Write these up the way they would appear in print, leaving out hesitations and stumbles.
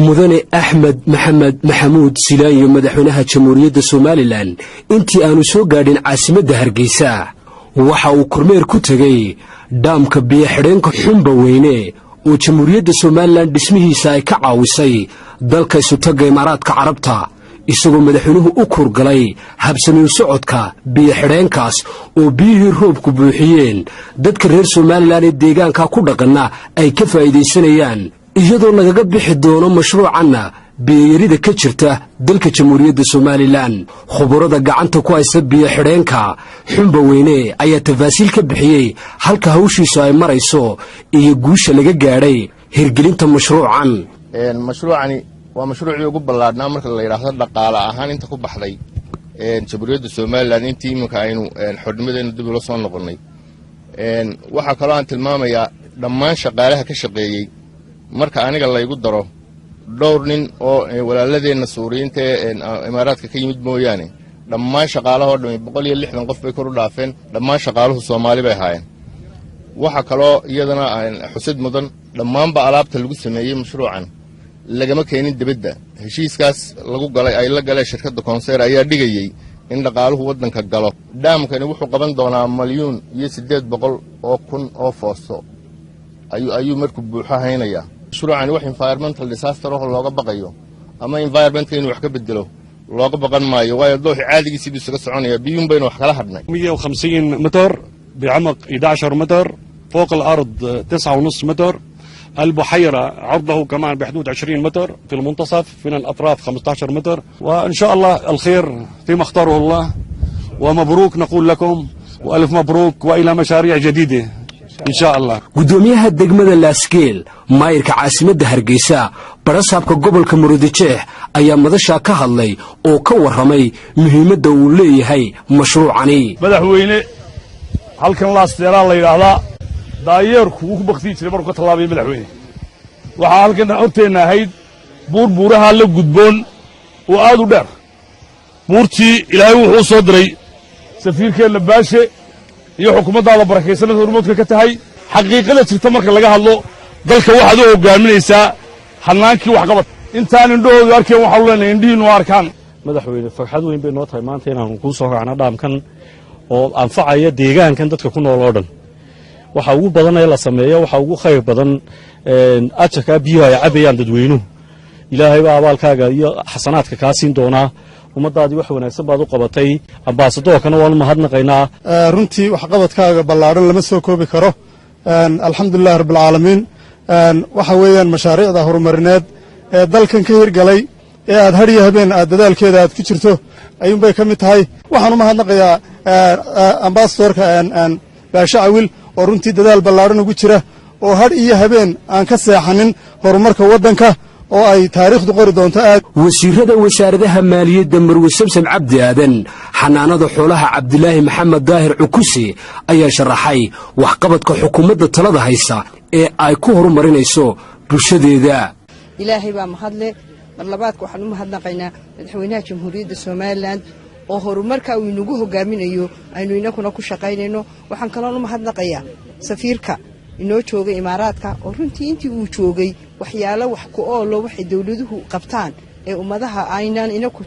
mudane Axmed Maxamed Maxamuud Silaayo madaxweynaha Jamhuuriyadda Somaliland intii aanu soo gaadhin caasimadda Hargeysa waxa uu kormeer ku tagay dhaamka biyo xidheenka Xumba Weyne oo Jamhuuriyadda Somaliland dhismihiisa ay ka caawisay dalka Isutaga Imaaraadka Carabta isagoo madaxweynuhu u kurgalay habsami socodka biyo xidheenkaas oo biyihii roobku buuxiyeen dadka reer Somaliland ee deegaanka ku dhaqana ay ka faa'iideysanayaan iyadoo lagaga bixi doono mashruucanna biyarida ka jirta dalka Jamhuuriyadda Somaliland khubarada gacanta ku haysta biyo xidheenka Xumba Weyne ayaa tafaasiil ka bixiyay halka hawshiisu ay marayso iyo guusha laga gaaray hirgelinta mashruucan mashruucani waa mashruucii ugu ballaadhnaa marka la yiraahdo dhaqaale ahaan inta ku baxday Jamhuuriyadda Somaliland intii iminka aynu xornimadeena dib ula soo noqonay waxa kale oo aan tilmaamayaa dhammaan shaqaalaha ka shaqeeyay marka aniga la igu daro dhowr nin oo walaaladeenna Suuriyiinta Imaaraadka ka yimid mooyaane dhammaan shaqaalaha oo dhan 160 qof bay kor u dhaafeen dhammaan shaqaaluhu Soomaali bay haayeen waxa kale oo iyadana xusid mudan dhammaanba alaabta lagu sameeyay mashruucan lagama keenin dibadda heshiiskaas lagu galay ay la galeen shirkadda Konseer ayaa dhigayay in dhaqaaluhu wadanka galo dhaamkani wuxuu qaban doonaa milyan iyo 800 oo kun oo foosto ayuu markuu buuxa haynaya mashruucani wax environmental disaster oo looga baqayo ama environmentka inuu wax ka bedelo looga baqan maayo waayo dooxi caadigiisii buu isaga soconaya biyuun bayna wax kala hadnay 150 متر بعمق 11 متر فوق الأرض 9.5 متر البحيرة عرضه كمان بحدود 20 متر في المنتصف من الأطراف 15 متر وإن شاء الله الخير فيما اختاره الله ومبروك نقول لكم وألف مبروك وإلى مشاريع جديدة إن شاء الله gudoomiyaha degmada Laaskeel maayirka caasimadda Hargeysa barasaabka gobolka Murudijeex ayaa madasha ka hadlay oo ka waramay muhiimadda uu leeyahay mashruucani madaxweyne halkan Laasteera la yiraahdaa daayeerku uu ku baqti jiray markuu ka talaabay madaxweyne waxa halkan horteena ahayd buuraha la gudboon oo aad u dheer buurtii Ilaahay wuxuu soo diray safiirkeena baashe iyo xukuumadda barakeysan hormoodka ka tahay xaqiiqada jirta marka laga hadlo dalka waxaad u hogaaminaysaa hanaankii wax qabad intaan indhahoodu arkeen waxa uu leenahay indhihiinu arkaan madaxweyne farxad weyn bay noo tahay maanta inaan ku soo raacno dhaamkan oo anfacaya deegaankan dadka ku nool oo dhan waxa ugu badan ee la sameeyo waxa ugu khayr badan ajarka biyo ay cabayaan dadweynuhu ilaahay baa abaalkaaga iyo xasanaadka ka siin doona umadaadii wax wanaagsan baad u qabatay ambaasadorkana waan mahadnaqaynaa runtii wax qabadkaaga ballaaran lama soo koobi karo alxamdulillaah rabbil caalamiin waxa weeyaan mashaariicda horumarineed ee dalkan ka hirgalay ee aad har iyo habeen aad dadaalkeeda aad ku jirto ayuun bay ka mid tahay waxaan u mahadnaqayaa ambaasadorka baashe cawil oo runtii dadaal ballaaran ugu jira oo har iyo habeen aan ka seexanin horumarka waddanka oo ay taariikhdu qori doonto aad wasiirada wasaaradaha maaliyadda Marwe Samsam Cabdi Aadan xanaanada xoolaha Cabdilaahi Maxamed Daahir Cukusi ayaa sharaxay wax qabadka xukuumadda talada haysa ee ay ku horumarinayso bulshadeeda ilaahay baa mahadle mar labaadka waxaan u mahadnaqaynaa madaxweynaha Jamhuuriyadda Somaliland oo horumarka uu inagu hogaaminayo aynu inakuna ku shaqaynayno waxaan kaloo u mahadnaqayaa safiirka inoo joogay Imaaraadka oo runtii intii uu joogay waxyaalo wax ku oolo waxay dawladuhu qabtaan ee ummadaha aynaan inaku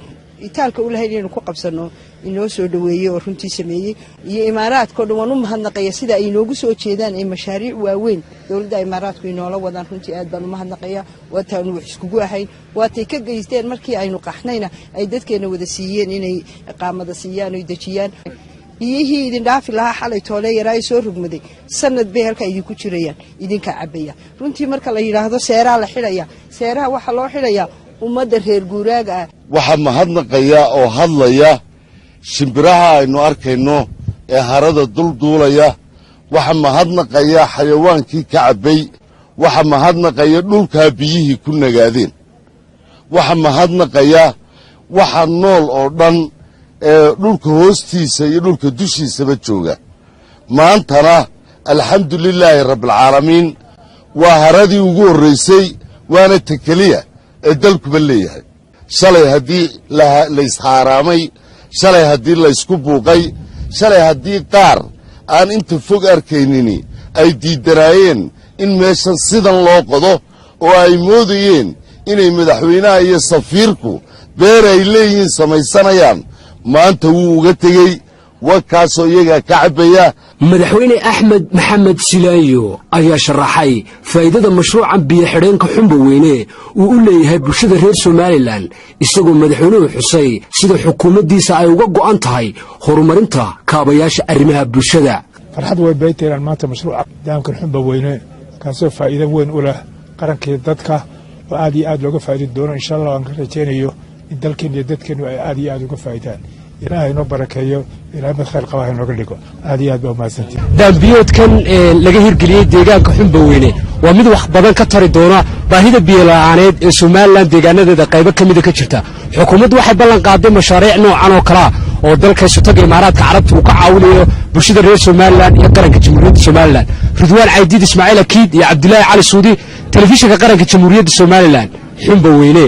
itaalka u lahayn inuu ku qabsano inoo soo dhaweeyay oo runtii sameeyay iyo Imaaraadka dhan u mahadnaqaya sida ay inoogu soo jeedaan ee mashaariic waaweyn dawladda Imaaraadku inoo la wadaan runtii aad baan u mahadnaqaya wataan wax iskugu ahayn waatay ka geysteen markii aynu qaxnayna ay dadkeena wada siiyeen inay iqaamada siiyaan oo dajiyaan biyihii idin dhaafi lahaa xalay toole yaray soo rugmaday sanad bay halka idinku jirayaan idinka cabaya runtii marka la yiraahdo seeraha la xilaya seeraha waxa loo xilaya ummadda reer guuraaga ah waxa mahadnaqaya oo hadlaya shimbiraha aynu arkayno ee harada dulduulaya waxa mahadnaqaya xayawaankii ka cabay waxa mahadnaqaya dhulka biyihii ku nagaadeen waxa mahadnaqaya waxa nool oo dhan dhulka hoostiisa iyo dhulka dushiisaba jooga maantana alxamdulilaahi rabbil caalamiin waa haradii ugu horeysay waana takaliya ee dalkuba leeyahay shalay haddii la ishaaraamay shalay haddii la isku buuqay shalay haddii qaar aan inta fog arkaynini ay diidanaayeen in meeshan sidan loo qodo oo ay moodayeen inay madaxweynaha iyo safiirku beer ay leeyihiin samaysanayaan maanta wuu uga tegey wakaasoo iyagaa ka cabbaya madaxweyne axmed maxamed silaayo ayaa sharaxay faa'iidada mashruucan biyo-xidheenka xumba weyne uu u leeyahay bulshada reer somalilan isagoo madaxweynuhu xusay sida xukuumaddiisa ay uga go'an tahay horumarinta kaabayaasha arrimaha bulshada farxad way baytaynaan maanta mashruuca daamkan xumba weyne kaasoo faa'iido weyn u leh qarankii dadka oo aad iyo aad looga faa'iidi doono insha allah aan ka rajaynayo in dalkeen iyo dadkeennu ay aad iyo aad uga faa'idaan ilaahay inoo barakeeyo ilaahay mid khayr qaba inooga dhigo aad iyo aad baa umahadsantihin daambiyoodkan laga hirgeliyey deegaanka xumba weyne waa mid wax badan ka tari doona baahida biyola'aaneed ee somalilan deegaanadeeda qaybo ka mida ka jirta xukuumaddu waxay ballan qaaday mashaariic noocan oo kalea oo dalka sutaga imaaraadka carabta uu ka caawinayo bulshada reer somalilan iyo qaranka jamhuuriyadda somalilan ridwaan caydiid ismaaciil akiid iyo cabdilaahi cali suudi telefishinka qaranka jamhuuriyadda somalilan xumba weyne